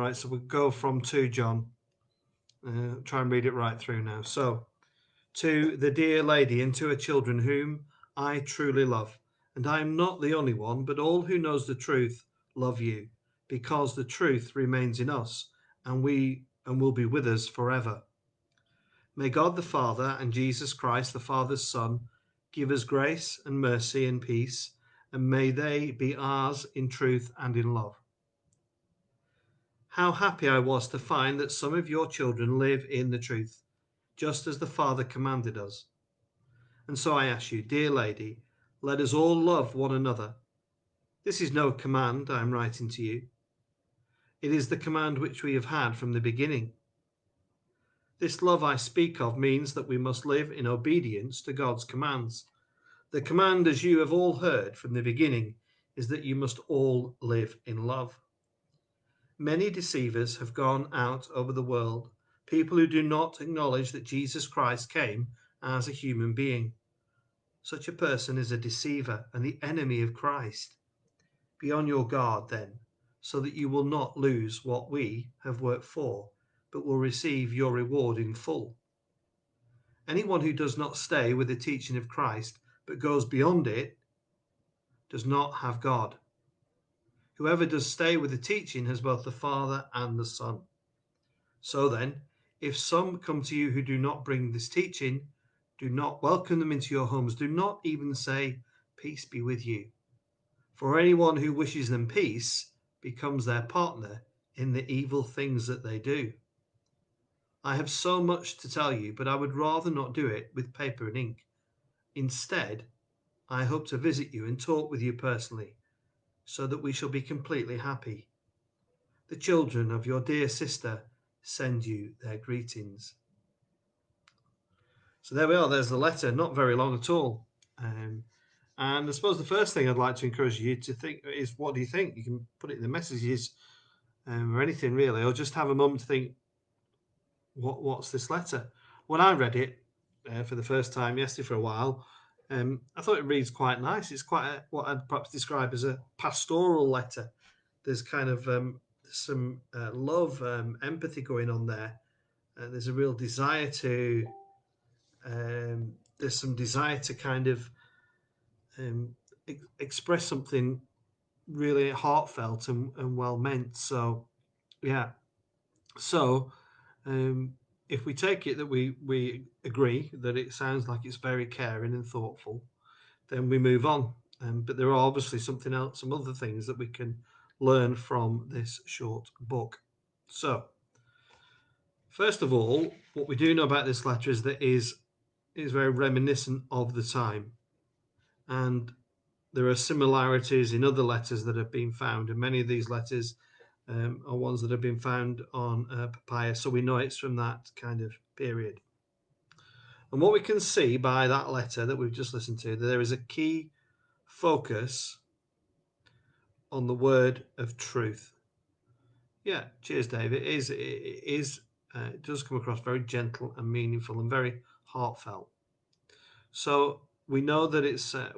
Right, so we'll go from 2 John. Try and read it right through now. So, to the dear lady and to her children, whom I truly love, and I am not the only one, but all who knows the truth love you, because the truth remains in us, and will be with us forever. May God the Father and Jesus Christ, the Father's Son, give us grace and mercy and peace, and may they be ours in truth and in love. How happy I was to find that some of your children live in the truth, just as the Father commanded us. And so I ask you, dear lady, let us all love one another. This is no command I am writing to you. It is the command which we have had from the beginning. This love I speak of means that we must live in obedience to God's commands. The command, as you have all heard from the beginning, is that you must all live in love. Many deceivers have gone out over the world, people who do not acknowledge that Jesus Christ came as a human being. Such a person is a deceiver and the enemy of Christ. Be on your guard then, so that you will not lose what we have worked for, but will receive your reward in full. Anyone who does not stay with the teaching of Christ, but goes beyond it, does not have God. Whoever does stay with the teaching has both the Father and the Son. So then, if some come to you who do not bring this teaching, do not welcome them into your homes. Do not even say, peace be with you. For anyone who wishes them peace becomes their partner in the evil things that they do. I have so much to tell you, but I would rather not do it with paper and ink. Instead, I hope to visit you and talk with you personally, so that we shall be completely happy. The children of your dear sister send you their greetings. So there we are. There's the letter. Not very long at all. And I suppose the first thing I'd like to encourage you to think is, what do you think? You can put it in the messages or anything really, or just have a moment to think, what's this letter? When I read it for the first time yesterday for a while, I thought it reads quite nice. It's quite what I'd perhaps describe as a pastoral letter. There's kind of some love, empathy going on there. There's a real desire to. There's some desire to kind of um, express something really heartfelt and well meant. So, yeah. So, um, if we take it that we agree that it sounds like it's very caring and thoughtful, then we move on. But there are obviously some other things that we can learn from this short book. So, first of all, what we do know about this letter is that it is very reminiscent of the time, and there are similarities in other letters that have been found, and many of these letters are ones that have been found on papyrus, so we know it's from that kind of period. And what we can see by that letter that we've just listened to, that there is a key focus on the word of truth. Yeah, cheers, Dave. It does come across very gentle and meaningful and very heartfelt. So we know that it's a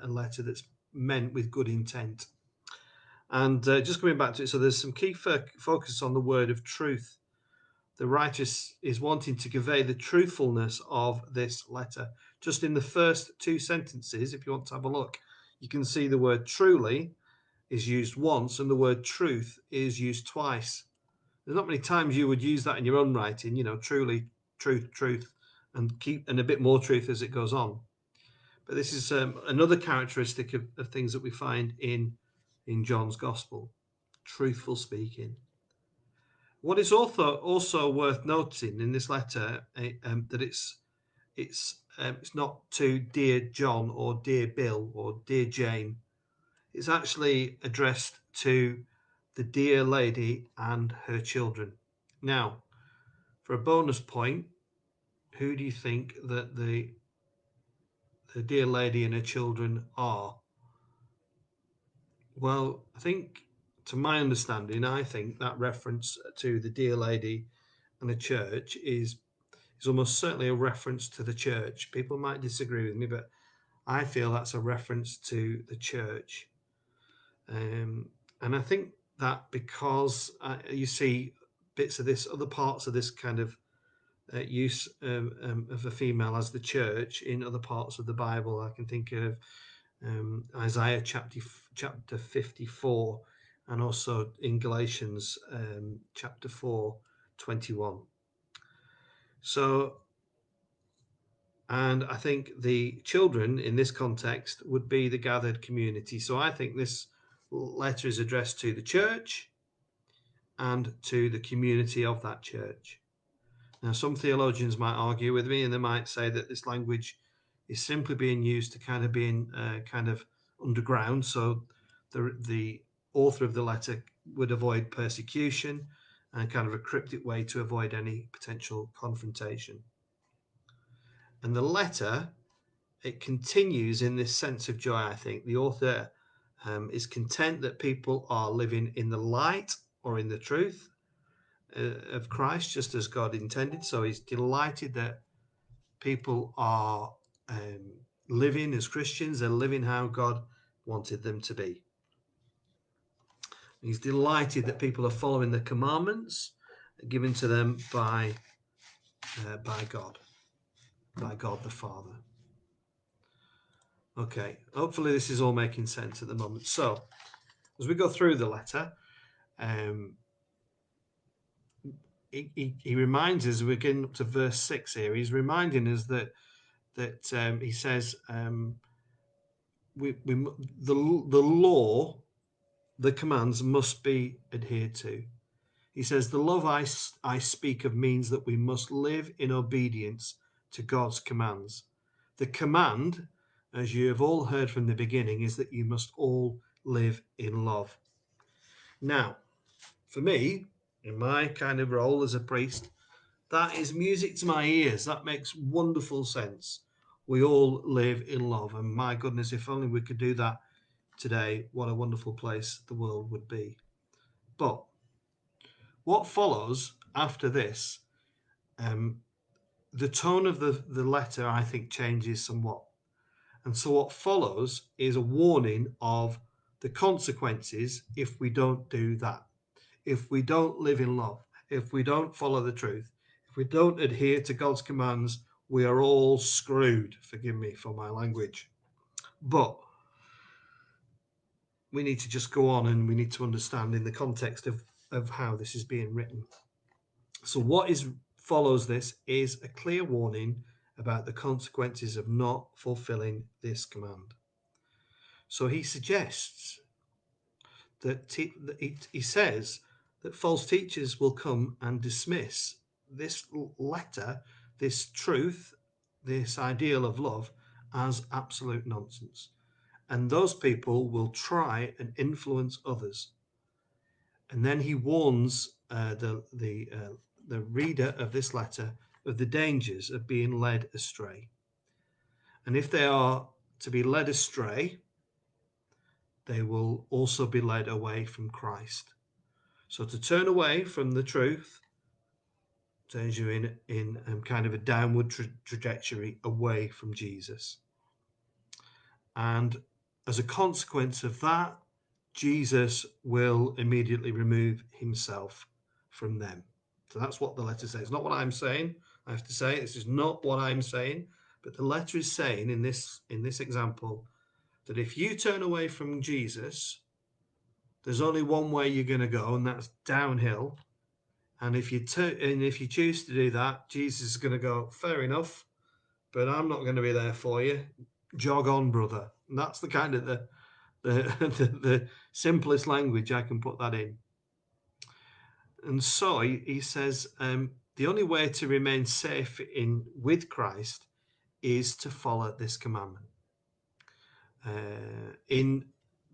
letter that's meant with good intent. And just coming back to it, so there's some key focus on the word of truth. The writer is wanting to convey the truthfulness of this letter. Just in the first two sentences, if you want to have a look, you can see the word truly is used once and the word truth is used twice. There's not many times you would use that in your own writing, truly, truth, and a bit more truth as it goes on. But this is another characteristic of things that we find in John's Gospel, truthful speaking. What is also worth noting in this letter that it's not to dear John or dear Bill or dear Jane. It's actually addressed to the dear lady and her children. Now, for a bonus point, who do you think that the dear lady and her children are? Well, I think, to my understanding, I think that reference to the dear lady and the church is almost certainly a reference to the church. People might disagree with me, but I feel that's a reference to the church. And I think that because you see bits of this, other parts of this kind of use of a female as the church in other parts of the Bible. I can think of Isaiah chapter 54, and also in Galatians chapter 4:21. So, and I think the children in this context would be the gathered community. So I think this letter is addressed to the church and to the community of that church. Now, some theologians might argue with me, and they might say that this language is simply being used to kind of be in kind of underground. So the author of the letter would avoid persecution, and kind of a cryptic way to avoid any potential confrontation. And the letter, it continues in this sense of joy, I think. The author is content that people are living in the light or in the truth of Christ, just as God intended. So he's delighted that people are living as Christians, they're living how God wanted them to be. He's delighted that people are following the commandments given to them by God the Father. Okay, hopefully this is all making sense at the moment. So, as we go through the letter, he reminds us, we're getting up to verse 6 here, he's reminding us that he says, the law, the commands must be adhered to. He says, the love I speak of means that we must live in obedience to God's commands. The command, as you have all heard from the beginning, is that you must all live in love. Now, for me, in my kind of role as a priest, that is music to my ears. That makes wonderful sense. We all live in love. And my goodness, if only we could do that today, what a wonderful place the world would be. But what follows after this, the tone of the letter, I think, changes somewhat. And so what follows is a warning of the consequences if we don't do that. If we don't live in love, if we don't follow the truth, if we don't adhere to God's commands, we are all screwed. Forgive me for my language. But we need to just go on, and we need to understand in the context of how this is being written. So what follows this is a clear warning about the consequences of not fulfilling this command. So he suggests that he says that false teachers will come and dismiss this letter, this truth, this ideal of love as absolute nonsense. And those people will try and influence others. And then he warns the reader of this letter of the dangers of being led astray. And if they are to be led astray, they will also be led away from Christ. So to turn away from the truth turns you in kind of a downward trajectory away from Jesus. And as a consequence of that, Jesus will immediately remove himself from them. So that's what the letter says. Not what I'm saying. I have to say, this is not what I'm saying. But the letter is saying in this example that if you turn away from Jesus, there's only one way you're going to go, and that's downhill. And if you choose to do that, Jesus is going to go, fair enough, but I'm not going to be there for you. Jog on, brother. And that's the kind of the simplest language I can put that in. And so he says the only way to remain safe with Christ is to follow this commandment. In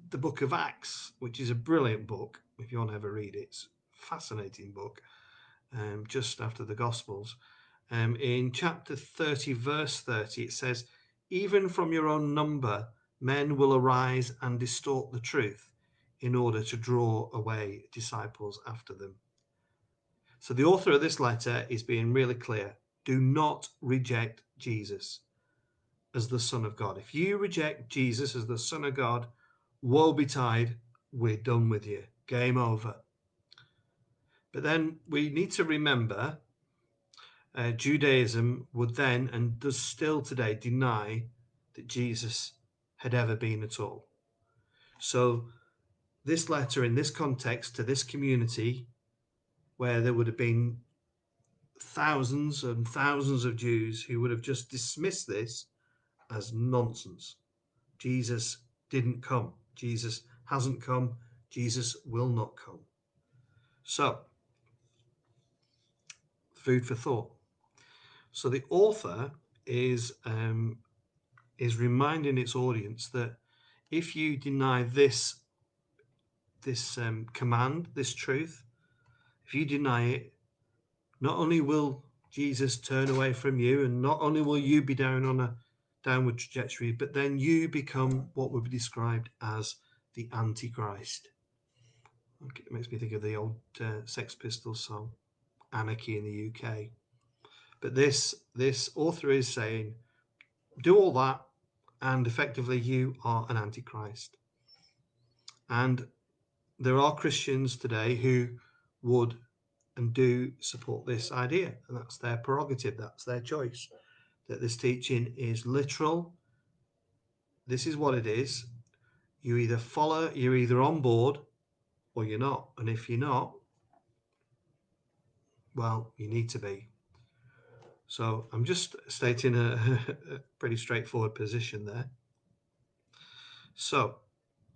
the book of Acts, which is a brilliant book, if you want to ever read it, it's a fascinating book, just after the Gospels. In chapter 30, verse 30, it says, even from your own number, men will arise and distort the truth in order to draw away disciples after them. So the author of this letter is being really clear. Do not reject Jesus as the Son of God. If you reject Jesus as the Son of God, woe betide, we're done with you. game over. But then we need to remember Judaism would then, and does still today, deny that Jesus had ever been at all. So this letter in this context to this community, where there would have been thousands and thousands of Jews who would have just dismissed this as nonsense. Jesus didn't come. Jesus hasn't come. Jesus will not come. So, food for thought. So the author is reminding its audience that if you deny this command, this truth, if you deny it, not only will Jesus turn away from you, and not only will you be down on a downward trajectory, but then you become what would be described as the Antichrist. It makes me think of the old Sex Pistols song, Anarchy in the UK. But this author is saying, do all that, and effectively you are an Antichrist. And there are Christians today who would and do support this idea, and that's their prerogative, that's their choice, that this teaching is literal. This is what it is. You either follow, you're either on board or you're not. And if you're not, well, you need to be. So I'm just stating a pretty straightforward position there. So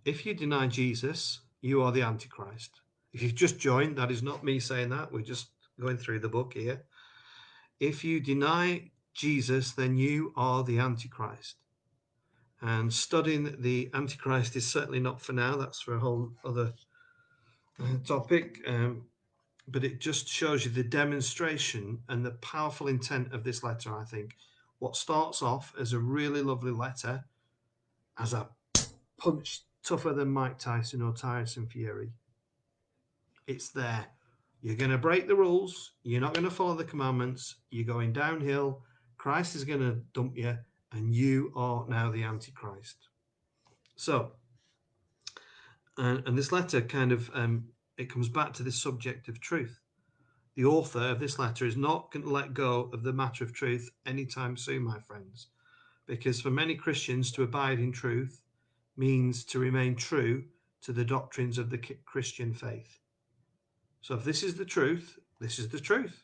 if you deny Jesus, you are the Antichrist. If you've just joined, that is not me saying that. We're just going through the book here. If you deny Jesus, then you are the Antichrist. And studying the Antichrist is certainly not for now. That's for a whole other topic. But it just shows you the demonstration and the powerful intent of this letter, I think. What starts off as a really lovely letter, as a punch tougher than Mike Tyson or Tyson Fury. It's there. You're going to break the rules. You're not going to follow the commandments. You're going downhill. Christ is going to dump you, and you are now the Antichrist. So, and this letter kind of, it comes back to this subject of truth. The author of this letter is not going to let go of the matter of truth anytime soon, my friends, because for many Christians to abide in truth means to remain true to the doctrines of the Christian faith. So if this is the truth, this is the truth.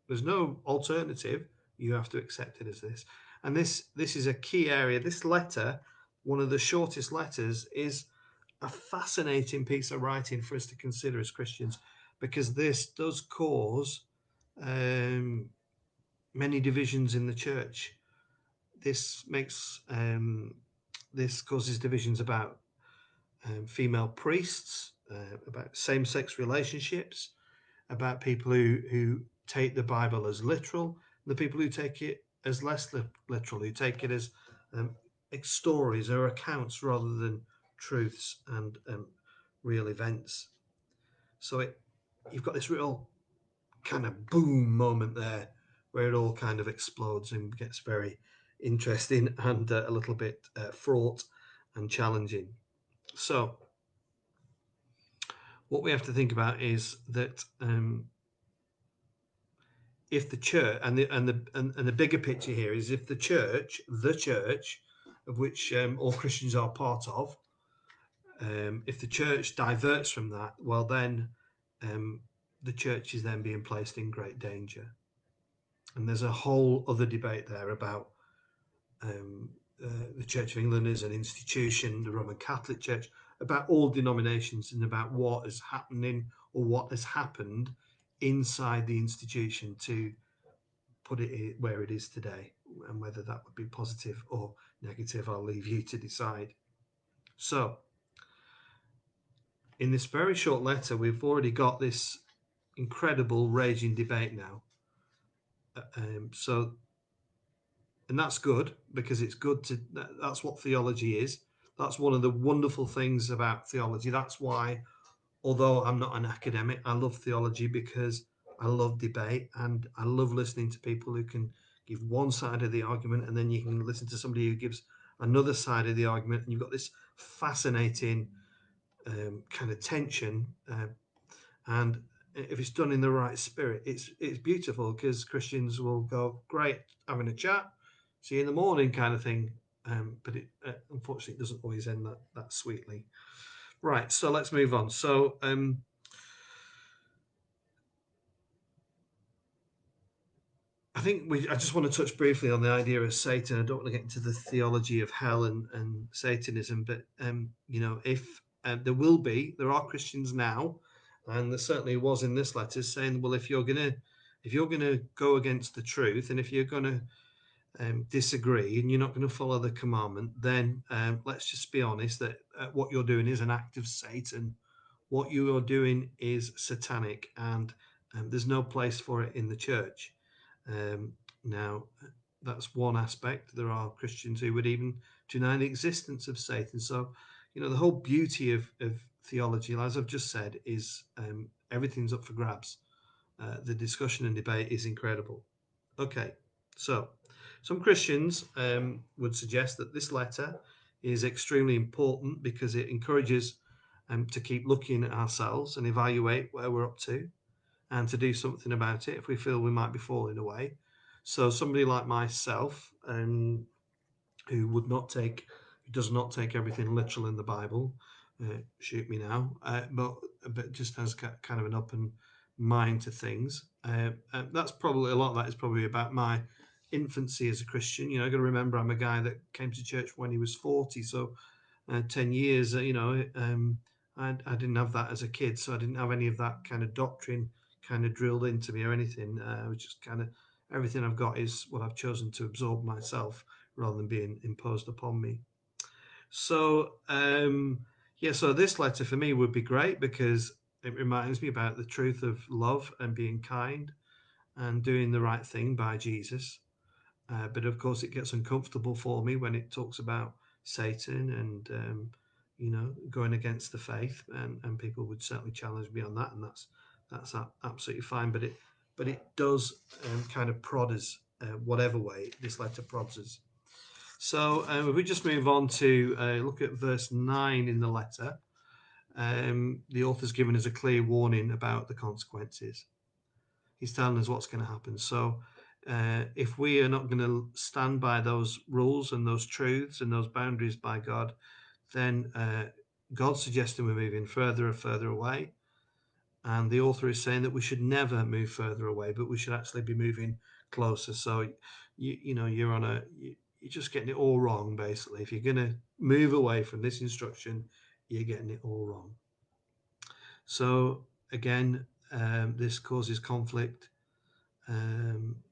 There's no alternative. You have to accept it as this. And this is a key area. This letter, one of the shortest letters, is a fascinating piece of writing for us to consider as Christians, because this does cause many divisions in the church. This makes this causes divisions about female priests, about same-sex relationships, about people who take the Bible as literal, the people who take it as less literal, who take it as stories or accounts rather than truths and real events. So you've got this real kind of boom moment there where it all kind of explodes and gets very interesting and a little bit fraught and challenging. So what we have to think about is that if the church and the bigger picture here is if the church of which all Christians are part of, if the church diverts from that, well then the church is then being placed in great danger. And there's a whole other debate there about the Church of England as an institution, the Roman Catholic Church, about all denominations, and about what is happening or what has happened inside the institution to put it where it is today, and whether that would be positive or negative, I'll leave you to decide. So in this very short letter, we've already got this incredible raging debate now. And that's good, because it's good to, that's what theology is. That's one of the wonderful things about theology. That's why, although I'm not an academic, I love theology, because I love debate and I love listening to people who can give one side of the argument, and then you can listen to somebody who gives another side of the argument, and you've got this fascinating kind of tension, and if it's done in the right spirit, it's beautiful because Christians will go, great, having a chat, see you in the morning, kind of thing. But it unfortunately it doesn't always end that sweetly. Right, so let's move on. So I just want to touch briefly on the idea of Satan. I don't want to get into the theology of hell and Satanism, but if there are Christians now, and there certainly was in this letter saying, well, if you're gonna go against the truth, and if you're gonna disagree, and you're not going to follow the commandment, then let's just be honest that what you're doing is an act of Satan. What you are doing is satanic, and there's no place for it in the church. Now, that's one aspect. There are Christians who would even deny the existence of Satan. So, the whole beauty of theology, as I've just said, is everything's up for grabs. The discussion and debate is incredible. Okay, so some Christians would suggest that this letter is extremely important because it encourages to keep looking at ourselves and evaluate where we're up to, and to do something about it if we feel we might be falling away. So somebody like myself, who does not take everything literal in the Bible, shoot me now, but just has kind of an open mind to things. That's probably a lot of that is probably about my infancy as a Christian. I got to remember I'm a guy that came to church when he was 40, so 10 years. I didn't have that as a kid, so I didn't have any of that kind of doctrine kind of drilled into me or anything. I was just kind of everything I've got is what I've chosen to absorb myself rather than being imposed upon me. So, so this letter for me would be great because it reminds me about the truth of love and being kind and doing the right thing by Jesus. But of course, it gets uncomfortable for me when it talks about Satan and going against the faith, and people would certainly challenge me on that, and that's absolutely fine. But it does kind of prod us, whatever way this letter prods us. So if we just move on to look at verse 9 in the letter, the author's given us a clear warning about the consequences. He's telling us what's going to happen. So if we are not going to stand by those rules and those truths and those boundaries by God, then God's suggesting we're moving further and further away. And the author is saying that we should never move further away, but we should actually be moving closer. So you're just getting it all wrong, basically. If you're going to move away from this instruction, you're getting it all wrong. So again, this causes conflict.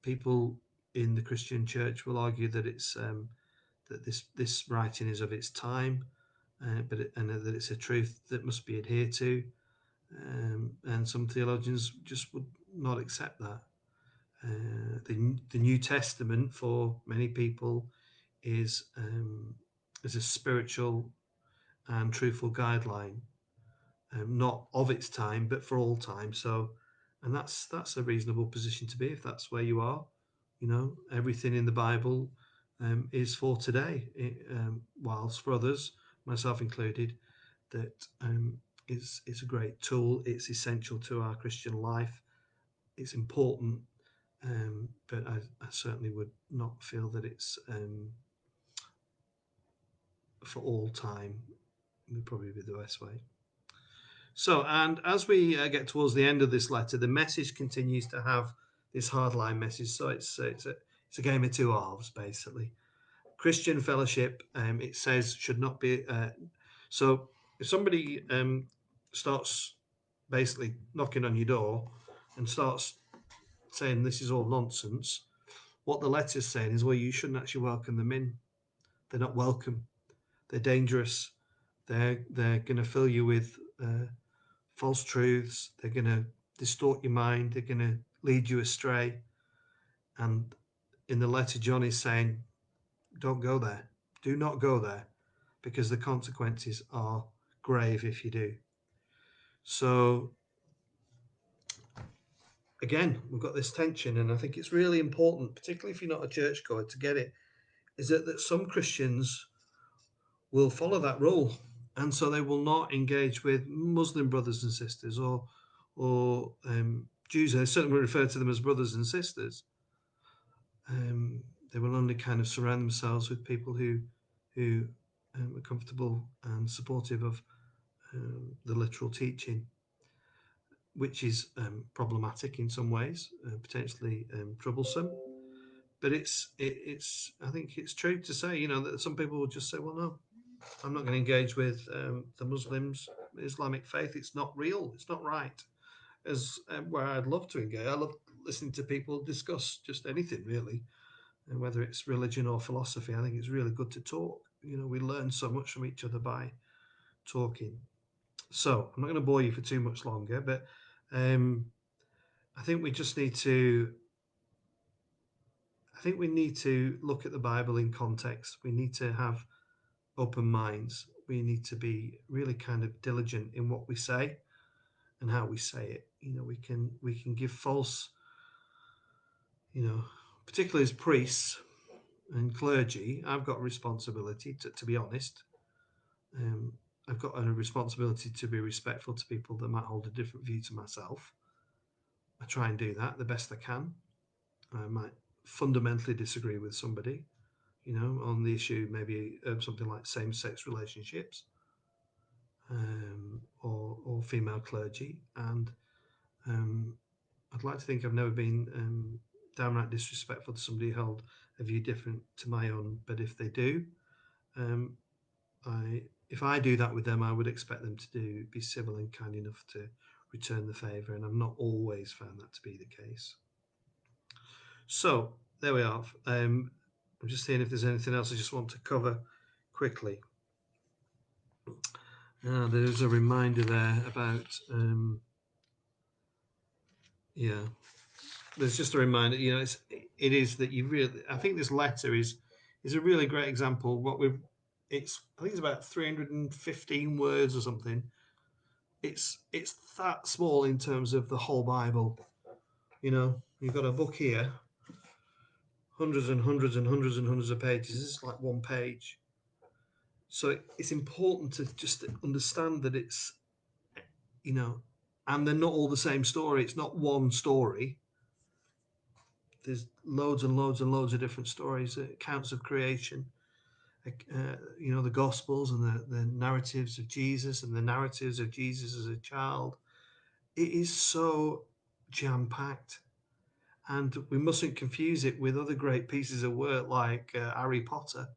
People in the Christian church will argue that it's that this writing is of its time, and that it's a truth that must be adhered to. And some theologians just would not accept that. The New Testament for many people is a spiritual and truthful guideline, not of its time, but for all time. So, and that's a reasonable position to be if that's where you are. Everything in the Bible is for today, whilst for others, myself included, that it's a great tool. It's essential to our Christian life. It's important, but I certainly would not feel that it's for all time. Would probably be the best way. So, and as we get towards the end of this letter, the message continues to have this hardline message. So it's a game of two halves, basically. Christian fellowship, it says, should not be. So if somebody starts basically knocking on your door and starts saying this is all nonsense, what the letter's saying is, well, you shouldn't actually welcome them in. They're not welcome. They're dangerous. They're going to fill you with false truths. They're going to distort your mind. They're going to lead you astray. And in the letter, John is saying, don't go there. Do not go there, because the consequences are grave if you do. So again, we've got this tension, and I think it's really important, particularly if you're not a churchgoer, to get it, is that some Christians will follow that rule and so they will not engage with Muslim brothers and sisters or Jews. I certainly refer to them as brothers and sisters. They will only kind of surround themselves with people who are comfortable and supportive of the literal teaching, which is problematic in some ways, potentially troublesome. But it's I think it's true to say, that some people will just say, well, no, I'm not going to engage with the Muslims, Islamic faith. It's not real. It's not right. As where I'd love to engage. I love listening to people discuss just anything really, and whether it's religion or philosophy. I think it's really good to talk. We learn so much from each other by talking. So I'm not going to bore you for too much longer, but um, I think we just need to. I think we need to look at the Bible in context. We need to have open minds. We need to be really kind of diligent in what we say and how we say it. We can give false, you know, particularly as priests and clergy. I've got a responsibility to be honest. Um, I've got a responsibility to be respectful to people that might hold a different view to myself. I try and do that the best I can. I might fundamentally disagree with somebody, on the issue, maybe something like same-sex relationships, or female clergy, and um, I'd like to think I've never been downright disrespectful to somebody who held a view different to my own. But if they do, um, if I do that with them, I would expect them to be civil and kind enough to return the favour, and I've not always found that to be the case. So there we are. I'm just seeing if there's anything else I just want to cover quickly. There's a reminder there about, yeah, there's just a reminder, it is that you really, I think this letter is a really great example. I think it's about 315 words or something. It's that small in terms of the whole Bible. You've got a book here, hundreds and hundreds and hundreds and hundreds of pages. This is like one page. So it's important to just understand that and they're not all the same story. It's not one story. There's loads and loads and loads of different stories, accounts of creation, the Gospels and the narratives of Jesus and the narratives of Jesus as a child. It is so jam packed, and we mustn't confuse it with other great pieces of work like Harry Potter,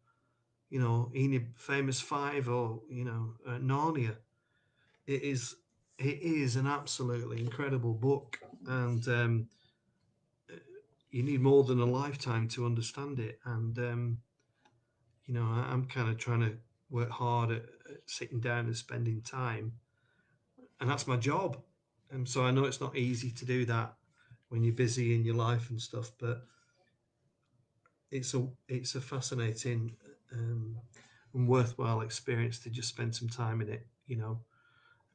Enid Famous Five, or Narnia. It is it is an absolutely incredible book, and you need more than a lifetime to understand it. And I'm kind of trying to work hard at sitting down and spending time, and that's my job. And so I know it's not easy to do that when you're busy in your life and stuff, but it's a fascinating and worthwhile experience to just spend some time in it.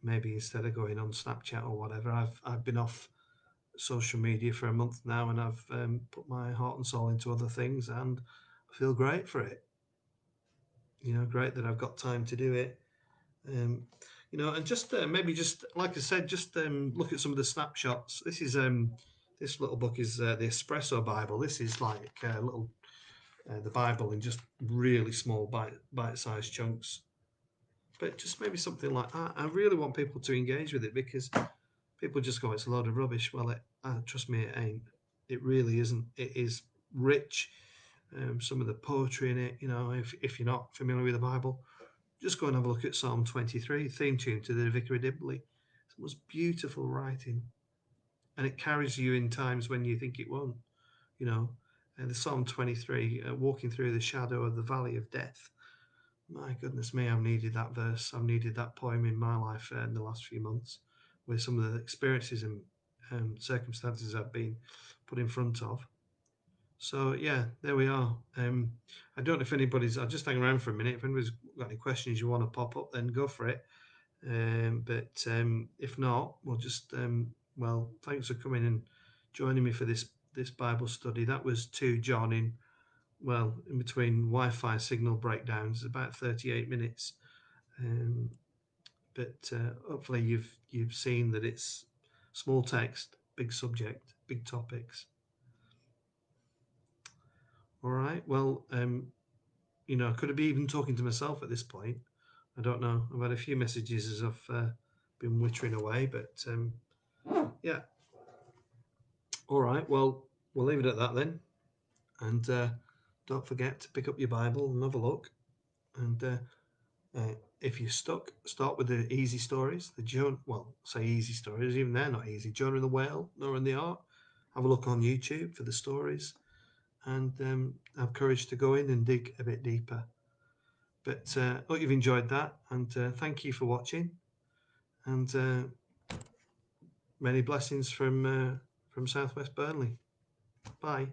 Maybe instead of going on Snapchat or whatever. I've been off social media for a month now, and I've put my heart and soul into other things, and I feel great for it. Great that I've got time to do it. Um, and just maybe just like I said, just look at some of the snapshots. This little book is the Espresso Bible. This is like little the Bible in just really small bite-sized chunks. But just maybe something like that. I really want people to engage with it, because people just go, it's a load of rubbish. Well, trust me, it ain't. It really isn't. It is rich. Some of the poetry in it, if you're not familiar with the Bible, just go and have a look at Psalm 23, theme tune to the Vicar of Dibley. It's the most beautiful writing, and it carries you in times when you think it won't. And the Psalm 23, walking through the shadow of the valley of death. My goodness me, I've needed that verse. I've needed that poem in my life in the last few months, with some of the experiences and circumstances I've been put in front of. So yeah, there we are. I don't know if anybody's. I'll just hang around for a minute. If anybody's got any questions you want to pop up, then go for it. But if not, we'll just well, thanks for coming and joining me for this Bible study. That was 2 John in between Wi-Fi signal breakdowns, about 38 minutes. Um, but hopefully you've seen that it's small text, big subject, big topics. All right. Well, I could have been even talking to myself at this point. I don't know. I've had a few messages as I've been wittering away, but yeah. All right. Well, we'll leave it at that then, and don't forget to pick up your Bible and have a look. And if you're stuck, start with the easy stories. Say easy stories. Even they're not easy. Jonah and the Whale, Noah and the Ark. Have a look on YouTube for the stories, and have courage to go in and dig a bit deeper. But hope you've enjoyed that, and thank you for watching. And many blessings from Southwest Burnley. Bye.